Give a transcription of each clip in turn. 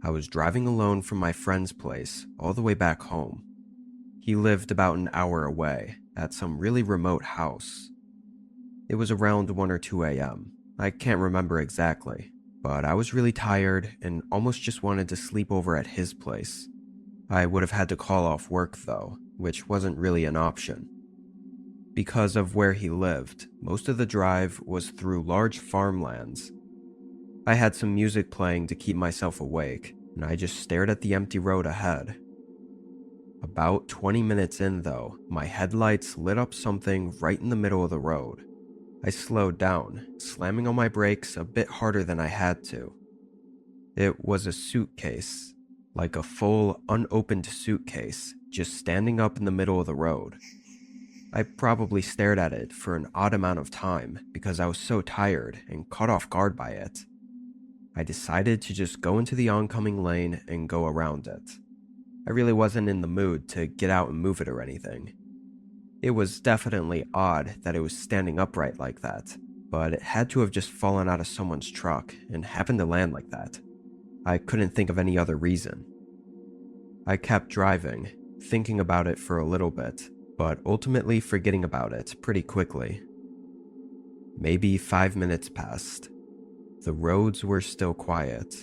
I was driving alone from my friend's place all the way back home. He lived about an hour away at some really remote house. It was around 1 or 2 a.m. I can't remember exactly, but I was really tired and almost just wanted to sleep over at his place. I would have had to call off work though, which wasn't really an option. Because of where he lived, most of the drive was through large farmlands. I had some music playing to keep myself awake, and I just stared at the empty road ahead. About 20 minutes in though, my headlights lit up something right in the middle of the road. I slowed down, slamming on my brakes a bit harder than I had to. It was a suitcase, like a full, unopened suitcase, just standing up in the middle of the road. I probably stared at it for an odd amount of time because I was so tired and caught off guard by it. I decided to just go into the oncoming lane and go around it. I really wasn't in the mood to get out and move it or anything. It was definitely odd that it was standing upright like that, but it had to have just fallen out of someone's truck and happened to land like that. I couldn't think of any other reason. I kept driving, thinking about it for a little bit, but ultimately forgetting about it pretty quickly. Maybe 5 minutes passed. The roads were still quiet.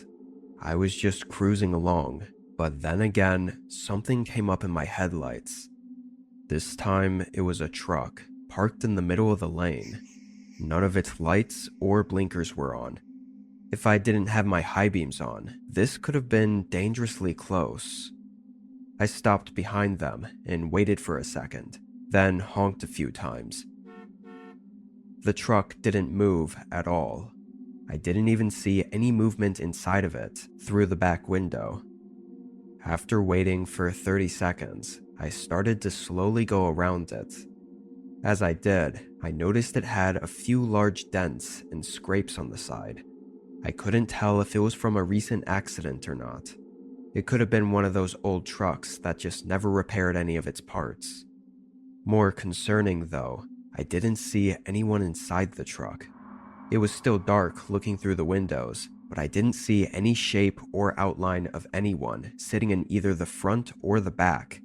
I was just cruising along, but then again, something came up in my headlights. This time, it was a truck, parked in the middle of the lane. None of its lights or blinkers were on. If I didn't have my high beams on, this could have been dangerously close. I stopped behind them and waited for a second, then honked a few times. The truck didn't move at all. I didn't even see any movement inside of it through the back window. After waiting for 30 seconds, I started to slowly go around it. As I did, I noticed it had a few large dents and scrapes on the side. I couldn't tell if it was from a recent accident or not. It could have been one of those old trucks that just never repaired any of its parts. More concerning though, I didn't see anyone inside the truck. It was still dark looking through the windows, but I didn't see any shape or outline of anyone sitting in either the front or the back.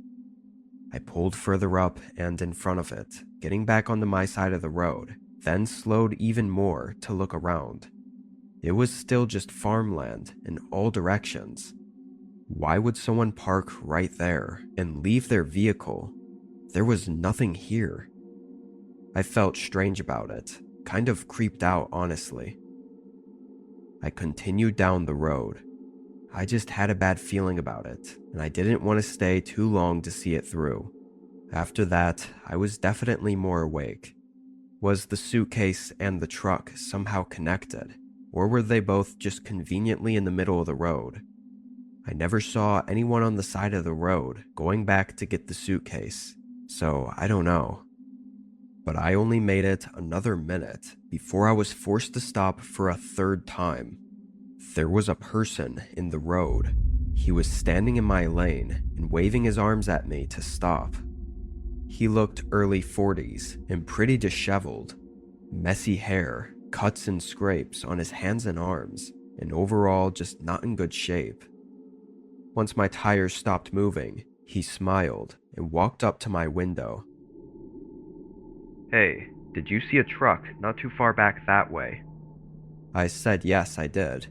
I pulled further up and in front of it, getting back onto my side of the road, then slowed even more to look around. It was still just farmland in all directions. Why would someone park right there and leave their vehicle? There was nothing here. I felt strange about it, kind of creeped out honestly. I continued down the road. I just had a bad feeling about it, and I didn't want to stay too long to see it through. After that, I was definitely more awake. Was the suitcase and the truck somehow connected, or were they both just conveniently in the middle of the road? I never saw anyone on the side of the road going back to get the suitcase, so I don't know. But I only made it another minute before I was forced to stop for a third time. There was a person in the road. He was standing in my lane and waving his arms at me to stop. He looked early 40s and pretty disheveled. Messy hair, cuts and scrapes on his hands and arms, and overall just not in good shape. Once my tires stopped moving, he smiled and walked up to my window. "Hey, did you see a truck not too far back that way?" I said yes, I did.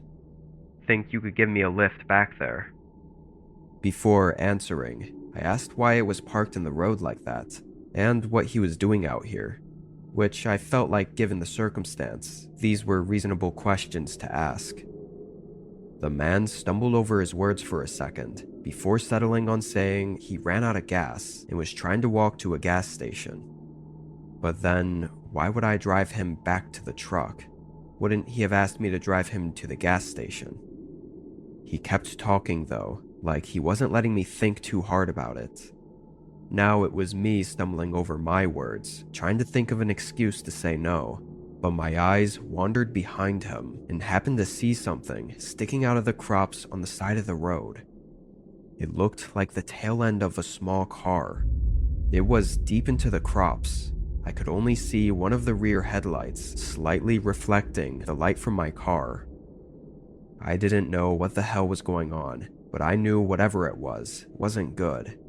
"Think you could give me a lift back there?" Before answering, I asked why it was parked in the road like that, and what he was doing out here, which I felt like given the circumstance, these were reasonable questions to ask. The man stumbled over his words for a second, before settling on saying he ran out of gas and was trying to walk to a gas station. But then, why would I drive him back to the truck? Wouldn't he have asked me to drive him to the gas station? He kept talking though, like he wasn't letting me think too hard about it. Now it was me stumbling over my words, trying to think of an excuse to say no, but my eyes wandered behind him and happened to see something sticking out of the crops on the side of the road. It looked like the tail end of a small car. It was deep into the crops. I could only see one of the rear headlights slightly reflecting the light from my car. I didn't know what the hell was going on, but I knew whatever it was wasn't good.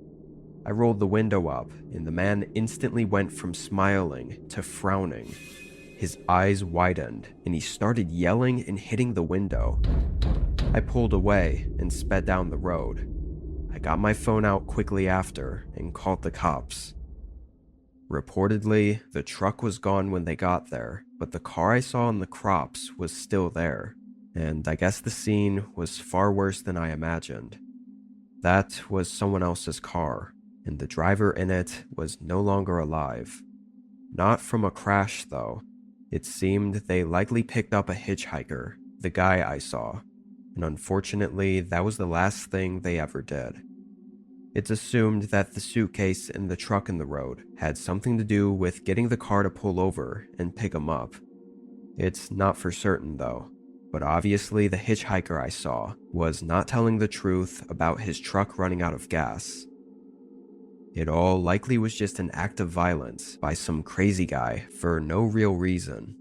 I rolled the window up, and the man instantly went from smiling to frowning. His eyes widened, and he started yelling and hitting the window. I pulled away and sped down the road. I got my phone out quickly after and called the cops. Reportedly, the truck was gone when they got there, but the car I saw in the crops was still there, and I guess the scene was far worse than I imagined. That was someone else's car, and the driver in it was no longer alive. Not from a crash, though. It seemed they likely picked up a hitchhiker, the guy I saw, and unfortunately, that was the last thing they ever did. It's assumed that the suitcase and the truck in the road had something to do with getting the car to pull over and pick him up. It's not for certain, though, but obviously the hitchhiker I saw was not telling the truth about his truck running out of gas. It all likely was just an act of violence by some crazy guy for no real reason,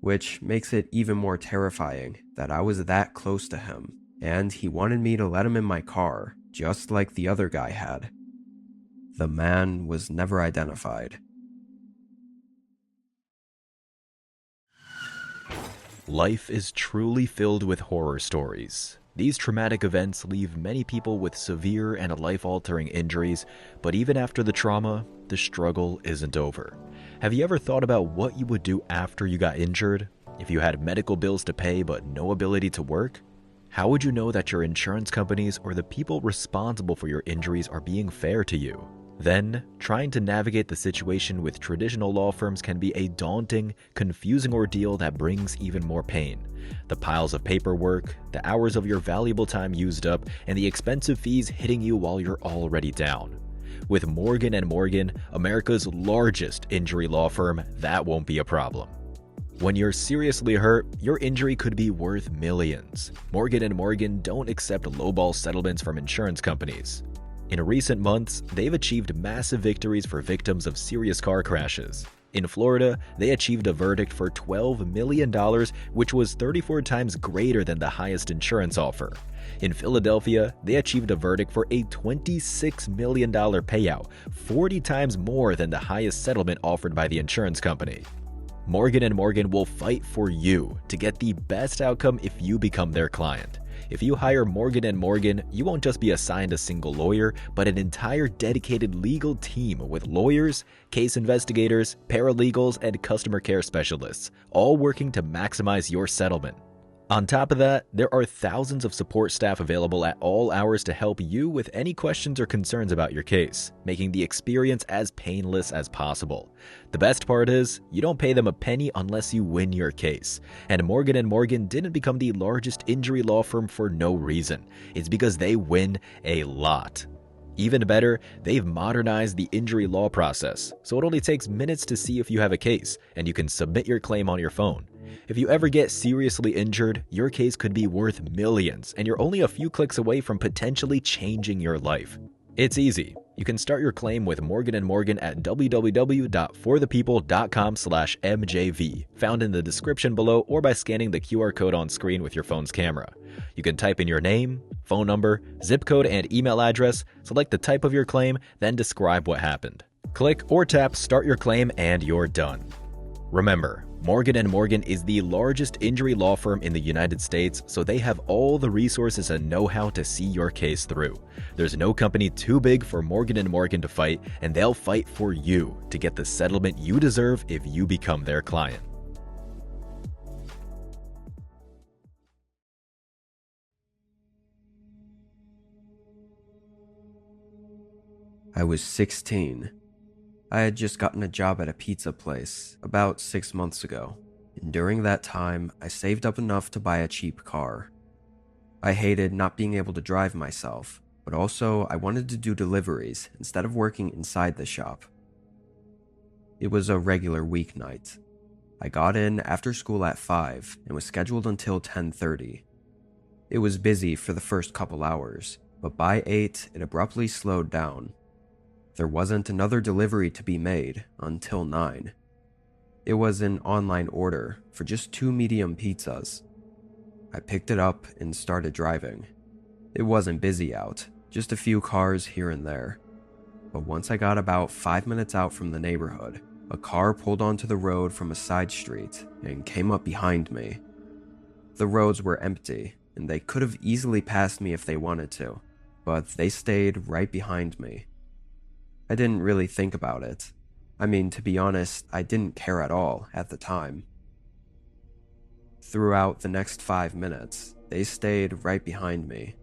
which makes it even more terrifying that I was that close to him, and he wanted me to let him in my car, just like the other guy had. The man was never identified. Life is truly filled with horror stories. These traumatic events leave many people with severe and life-altering injuries, but even after the trauma, the struggle isn't over. Have you ever thought about what you would do after you got injured? If you had medical bills to pay but no ability to work? How would you know that your insurance companies or the people responsible for your injuries are being fair to you? Then, trying to navigate the situation with traditional law firms can be a daunting, confusing ordeal that brings even more pain. The piles of paperwork, the hours of your valuable time used up, and the expensive fees hitting you while you're already down. With Morgan & Morgan, America's largest injury law firm, that won't be a problem. When you're seriously hurt, your injury could be worth millions. Morgan & Morgan don't accept lowball settlements from insurance companies. In recent months, they've achieved massive victories for victims of serious car crashes. In Florida, they achieved a verdict for $12 million, which was 34 times greater than the highest insurance offer. In Philadelphia, they achieved a verdict for a $26 million payout, 40 times more than the highest settlement offered by the insurance company. Morgan & Morgan will fight for you to get the best outcome if you become their client. If you hire Morgan & Morgan, you won't just be assigned a single lawyer, but an entire dedicated legal team with lawyers, case investigators, paralegals, and customer care specialists, all working to maximize your settlement. On top of that, there are thousands of support staff available at all hours to help you with any questions or concerns about your case, making the experience as painless as possible. The best part is, you don't pay them a penny unless you win your case. And Morgan & Morgan didn't become the largest injury law firm for no reason. It's because they win a lot. Even better, they've modernized the injury law process, so it only takes minutes to see if you have a case, and you can submit your claim on your phone. If you ever get seriously injured, your case could be worth millions, and you're only a few clicks away from potentially changing your life. It's easy. You can start your claim with Morgan & Morgan at www.forthepeople.com/MJV, found in the description below, or by scanning the QR code on screen with your phone's camera. You can type in your name, phone number, zip code, and email address, select the type of your claim, then describe what happened. Click or tap Start Your Claim and you're done. Remember, Morgan & Morgan is the largest injury law firm in the United States, so they have all the resources and know-how to see your case through. There's no company too big for Morgan & Morgan to fight, and they'll fight for you to get the settlement you deserve if you become their client. I was 16. I had just gotten a job at a pizza place about 6 months ago, and during that time, I saved up enough to buy a cheap car. I hated not being able to drive myself, but also I wanted to do deliveries instead of working inside the shop. It was a regular weeknight. I got in after school at 5 and was scheduled until 10:30. It was busy for the first couple hours, but by 8 it abruptly slowed down. There wasn't another delivery to be made until 9. It was an online order for just 2 medium pizzas. I picked it up and started driving. It wasn't busy out, just a few cars here and there. But once I got about 5 minutes out from the neighborhood, a car pulled onto the road from a side street and came up behind me. The roads were empty, and they could have easily passed me if they wanted to, but they stayed right behind me. I didn't really think about it. I mean, to be honest, I didn't care at all at the time. Throughout the next 5 minutes, they stayed right behind me.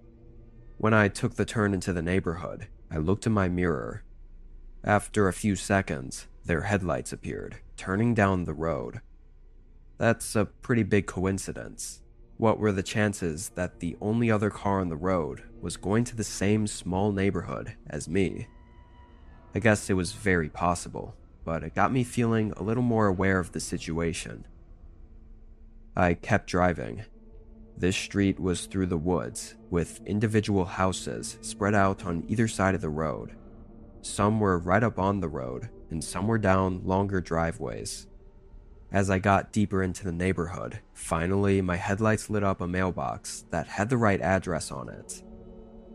When I took the turn into the neighborhood, I looked in my mirror. After a few seconds, their headlights appeared, turning down the road. That's a pretty big coincidence. What were the chances that the only other car on the road was going to the same small neighborhood as me? I guess it was very possible, but it got me feeling a little more aware of the situation. I kept driving. This street was through the woods, with individual houses spread out on either side of the road. Some were right up on the road, and some were down longer driveways. As I got deeper into the neighborhood, finally my headlights lit up a mailbox that had the right address on it.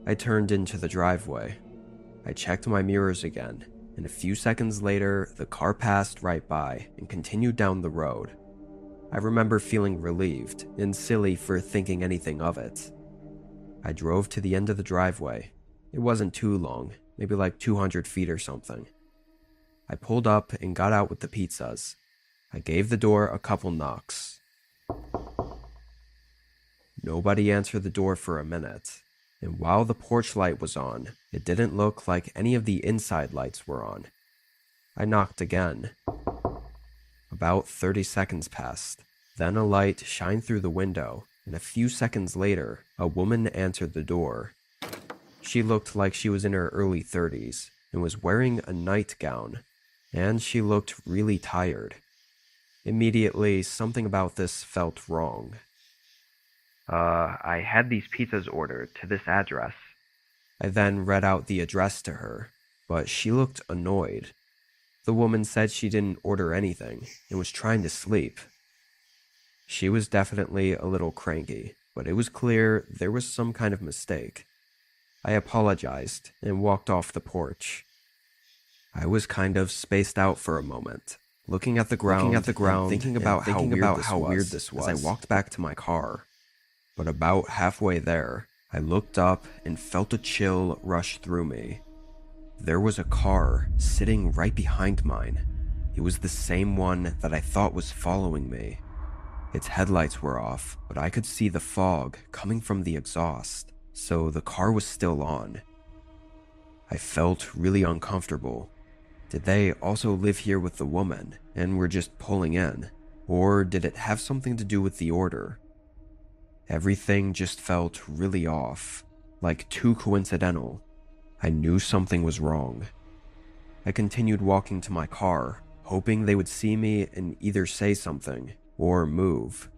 I turned into the driveway. I checked my mirrors again, and a few seconds later, the car passed right by and continued down the road. I remember feeling relieved and silly for thinking anything of it. I drove to the end of the driveway. It wasn't too long, maybe like 200 feet or something. I pulled up and got out with the pizzas. I gave the door a couple knocks. Nobody answered the door for a minute, and while the porch light was on, it didn't look like any of the inside lights were on. I knocked again. About 30 seconds passed. Then a light shined through the window, and a few seconds later, a woman answered the door. She looked like she was in her early 30s and was wearing a nightgown, and she looked really tired. Immediately, something about this felt wrong. I had these pizzas ordered to this address. I then read out the address to her, but she looked annoyed. The woman said she didn't order anything and was trying to sleep. She was definitely a little cranky, but it was clear there was some kind of mistake. I apologized and walked off the porch. I was kind of spaced out for a moment, looking at the ground, thinking about how weird this was as I walked back to my car. But about halfway there, I looked up and felt a chill rush through me. There was a car sitting right behind mine. It was the same one that I thought was following me. Its headlights were off, but I could see the fog coming from the exhaust, so the car was still on. I felt really uncomfortable. Did they also live here with the woman and were just pulling in? Or did it have something to do with the order? Everything just felt really off, like too coincidental. I knew something was wrong. I continued walking to my car, hoping they would see me and either say something or move.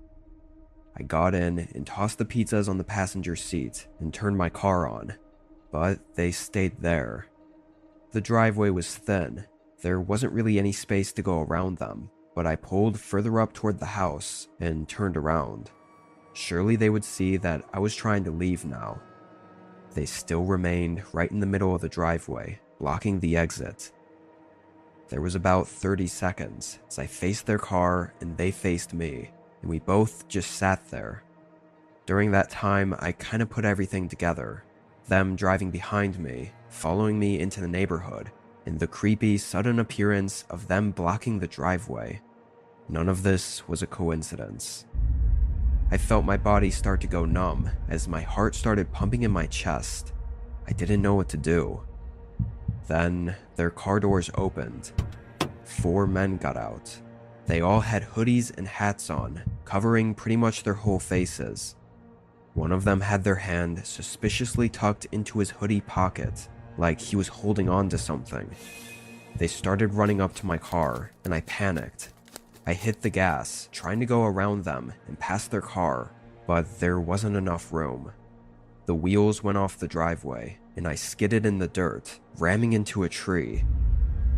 I got in and tossed the pizzas on the passenger seat and turned my car on, but they stayed there. The driveway was thin. There wasn't really any space to go around them, but I pulled further up toward the house and turned around. Surely they would see that I was trying to leave now. They still remained right in the middle of the driveway, blocking the exit. There was about 30 seconds as I faced their car and they faced me, and we both just sat there. During that time, I kind of put everything together. Them driving behind me, following me into the neighborhood, and the creepy, sudden appearance of them blocking the driveway. None of this was a coincidence. I felt my body start to go numb as my heart started pumping in my chest. I didn't know what to do. Then, their car doors opened. 4 men got out. They all had hoodies and hats on, covering pretty much their whole faces. One of them had their hand suspiciously tucked into his hoodie pocket, like he was holding on to something. They started running up to my car, and I panicked. I hit the gas, trying to go around them and past their car, but there wasn't enough room. The wheels went off the driveway, and I skidded in the dirt, ramming into a tree.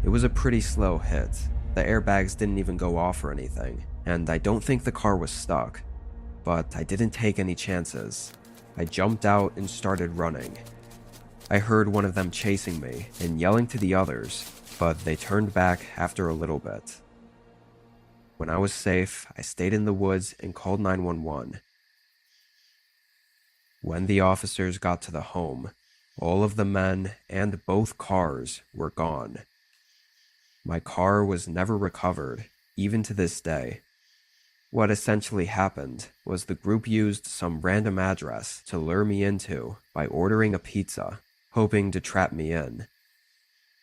It was a pretty slow hit. The airbags didn't even go off or anything, and I don't think the car was stuck. but I didn't take any chances. I jumped out and started running. I heard one of them chasing me and yelling to the others, but they turned back after a little bit. When I was safe, I stayed in the woods and called 911. When the officers got to the home, all of the men and both cars were gone. My car was never recovered, even to this day. What essentially happened was the group used some random address to lure me into by ordering a pizza, hoping to trap me in.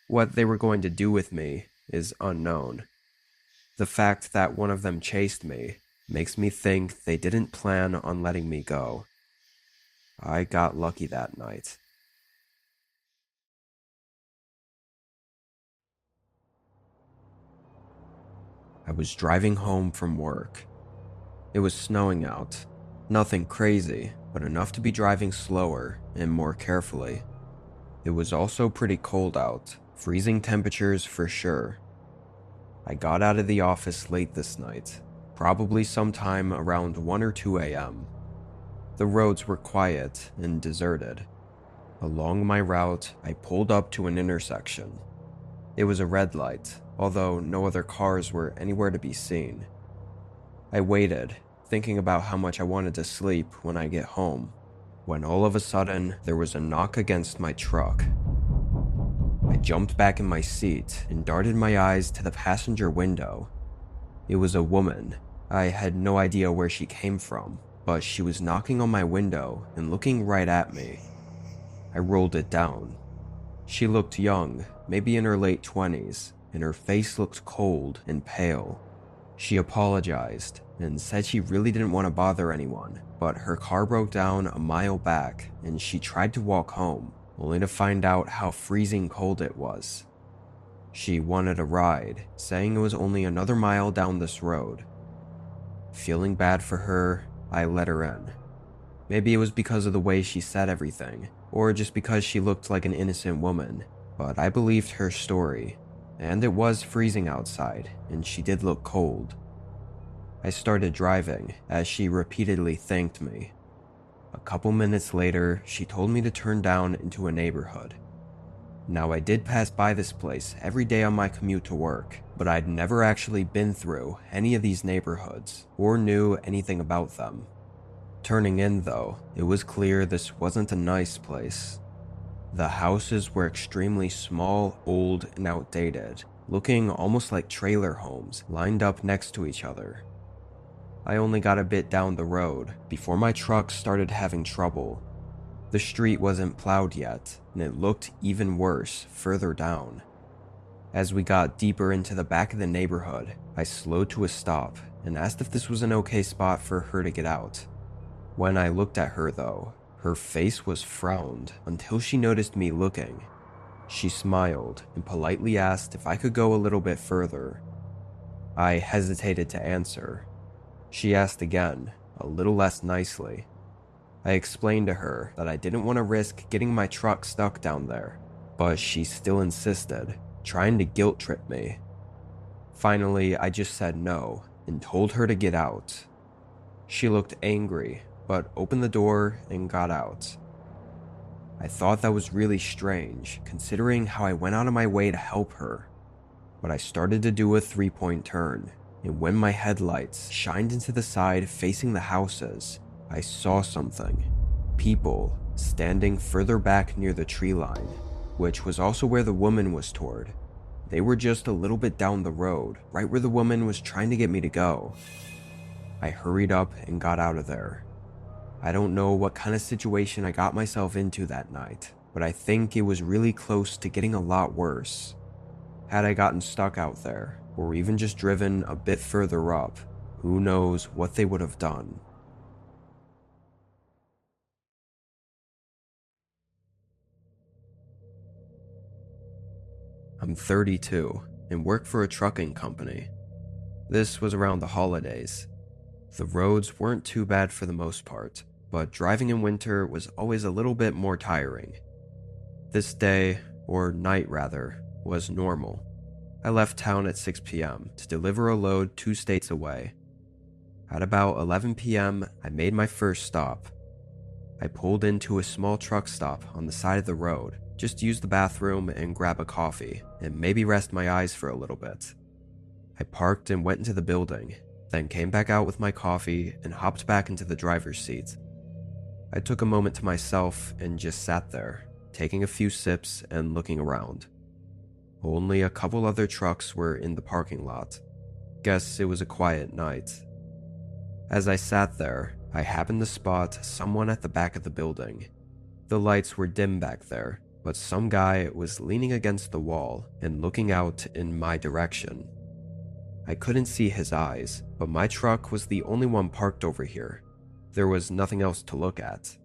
What they were going to do with me is unknown. The fact that one of them chased me makes me think they didn't plan on letting me go. I got lucky that night. I was driving home from work. It was snowing out. Nothing crazy, but enough to be driving slower and more carefully. It was also pretty cold out, freezing temperatures for sure. I got out of the office late this night, probably sometime around 1 or 2 a.m. The roads were quiet and deserted. Along my route, I pulled up to an intersection. It was a red light, although no other cars were anywhere to be seen. I waited, thinking about how much I wanted to sleep when I get home, when all of a sudden there was a knock against my truck. I jumped back in my seat and darted my eyes to the passenger window. It was a woman. I had no idea where she came from, but she was knocking on my window and looking right at me. I rolled it down. She looked young, maybe in her late 20s, and her face looked cold and pale. She apologized and said she really didn't want to bother anyone, but her car broke down a mile back and she tried to walk home, only to find out how freezing cold it was. She wanted a ride, saying it was only another mile down this road. Feeling bad for her, I let her in. Maybe it was because of the way she said everything, or just because she looked like an innocent woman, but I believed her story, and it was freezing outside, and she did look cold. I started driving as she repeatedly thanked me. A couple minutes later, she told me to turn down into a neighborhood. Now, I did pass by this place every day on my commute to work, but I'd never actually been through any of these neighborhoods or knew anything about them. Turning in, though, it was clear this wasn't a nice place. The houses were extremely small, old, and outdated, looking almost like trailer homes lined up next to each other. I only got a bit down the road before my truck started having trouble. The street wasn't plowed yet, and it looked even worse further down. As we got deeper into the back of the neighborhood, I slowed to a stop and asked if this was an okay spot for her to get out. When I looked at her, though, her face was frowned until she noticed me looking. She smiled and politely asked if I could go a little bit further. I hesitated to answer. She asked again, a little less nicely. I explained to her that I didn't want to risk getting my truck stuck down there, but she still insisted, trying to guilt trip me. Finally, I just said no and told her to get out. She looked angry, but opened the door and got out. I thought that was really strange, considering how I went out of my way to help her. But I started to do a 3-point turn, and when my headlights shined into the side facing the houses, I saw something. People standing further back near the tree line, which was also where the woman was toward. They were just a little bit down the road, right where the woman was trying to get me to go. I hurried up and got out of there. I don't know what kind of situation I got myself into that night, but I think it was really close to getting a lot worse. Had I gotten stuck out there, or even just driven a bit further up, who knows what they would have done. I'm 32 and work for a trucking company. This was around the holidays. The roads weren't too bad for the most part, but driving in winter was always a little bit more tiring. This day, or night rather, was normal. I left town at 6 p.m. to deliver a load 2 states away. At about 11 p.m., I made my first stop. I pulled into a small truck stop on the side of the road, just to use the bathroom and grab a coffee, and maybe rest my eyes for a little bit. I parked and went into the building, then came back out with my coffee and hopped back into the driver's seat. I took a moment to myself and just sat there, taking a few sips and looking around. Only a couple other trucks were in the parking lot. Guess it was a quiet night. As I sat there, I happened to spot someone at the back of the building. The lights were dim back there, but some guy was leaning against the wall and looking out in my direction. I couldn't see his eyes, but my truck was the only one parked over here. There was nothing else to look at.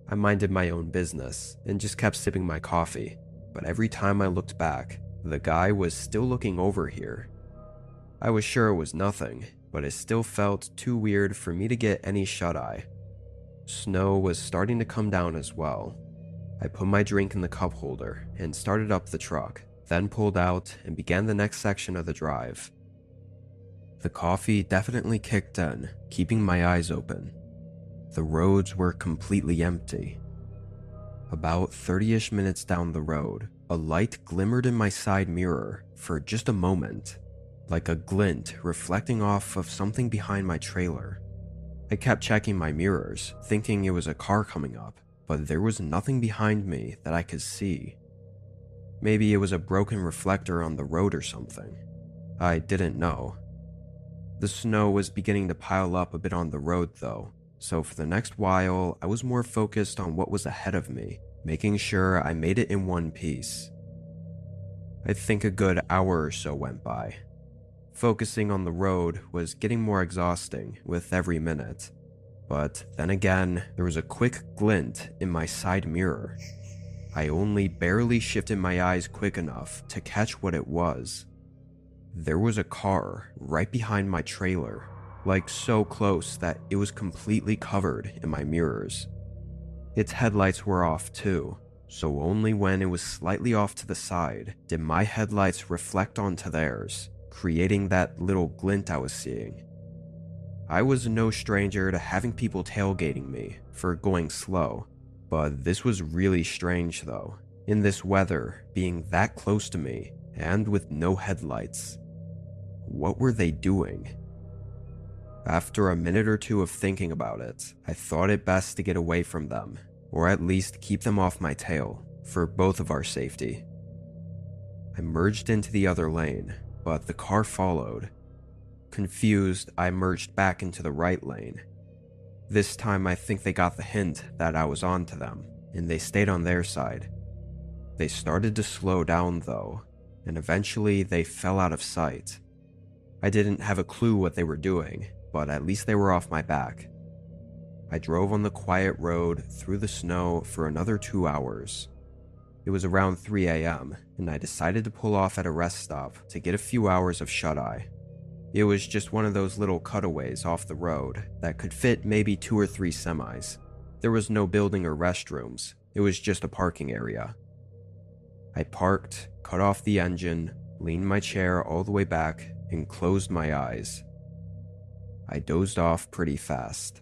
I minded my own business and just kept sipping my coffee, but every time I looked back, the guy was still looking over here. I was sure it was nothing, but it still felt too weird for me to get any shut-eye. Snow was starting to come down as well. I put my drink in the cup holder and started up the truck, then pulled out and began the next section of the drive. The coffee definitely kicked in, keeping my eyes open. The roads were completely empty. About 30-ish minutes down the road, a light glimmered in my side mirror for just a moment, like a glint reflecting off of something behind my trailer. I kept checking my mirrors, thinking it was a car coming up, but there was nothing behind me that I could see. Maybe it was a broken reflector on the road or something. I didn't know. The snow was beginning to pile up a bit on the road though, so for the next while I was more focused on what was ahead of me, making sure I made it in one piece. I think a good hour or so went by. Focusing on the road was getting more exhausting with every minute, but then again there was a quick glint in my side mirror. I only barely shifted my eyes quick enough to catch what it was. There was a car right behind my trailer, like so close that it was completely covered in my mirrors. Its headlights were off too, so only when it was slightly off to the side did my headlights reflect onto theirs, creating that little glint I was seeing. I was no stranger to having people tailgating me for going slow, but this was really strange though, in this weather being that close to me and with no headlights. What were they doing? After a minute or two of thinking about it, I thought it best to get away from them, or at least keep them off my tail, for both of our safety. I merged into the other lane, but the car followed. Confused, I merged back into the right lane. This time I think they got the hint that I was on to them, and they stayed on their side. They started to slow down though, and eventually they fell out of sight. I didn't have a clue what they were doing, but at least they were off my back. I drove on the quiet road through the snow for another 2 hours. It was around 3 a.m., and I decided to pull off at a rest stop to get a few hours of shut-eye. It was just one of those little cutaways off the road that could fit maybe 2 or 3 semis. There was no building or restrooms, it was just a parking area. I parked, cut off the engine, leaned my chair all the way back, and closed my eyes. I dozed off pretty fast.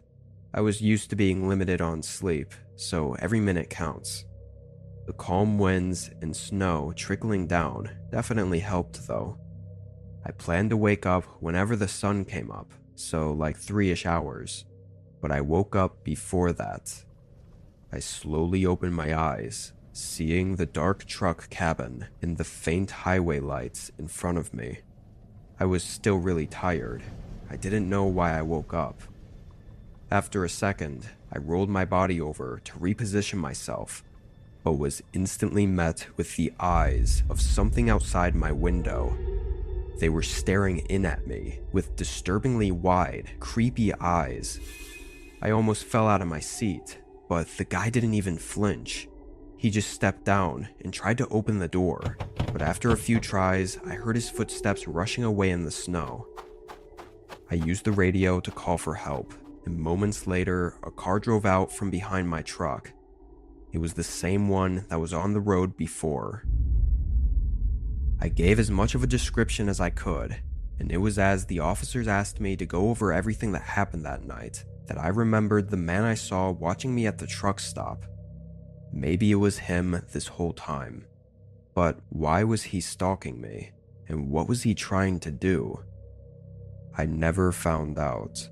I was used to being limited on sleep, so every minute counts. The calm winds and snow trickling down definitely helped though. I planned to wake up whenever the sun came up, so like 3-ish hours, but I woke up before that. I slowly opened my eyes, seeing the dark truck cabin and the faint highway lights in front of me. I was still really tired. I didn't know why I woke up. After a second, I rolled my body over to reposition myself, but was instantly met with the eyes of something outside my window. They were staring in at me with disturbingly wide, creepy eyes. I almost fell out of my seat, but the guy didn't even flinch. He just stepped down and tried to open the door, but after a few tries, I heard his footsteps rushing away in the snow. I used the radio to call for help, and moments later, a car drove out from behind my truck. It was the same one that was on the road before. I gave as much of a description as I could, and it was as the officers asked me to go over everything that happened that night that I remembered the man I saw watching me at the truck stop. Maybe it was him this whole time. But why was he stalking me? And what was he trying to do? I never found out.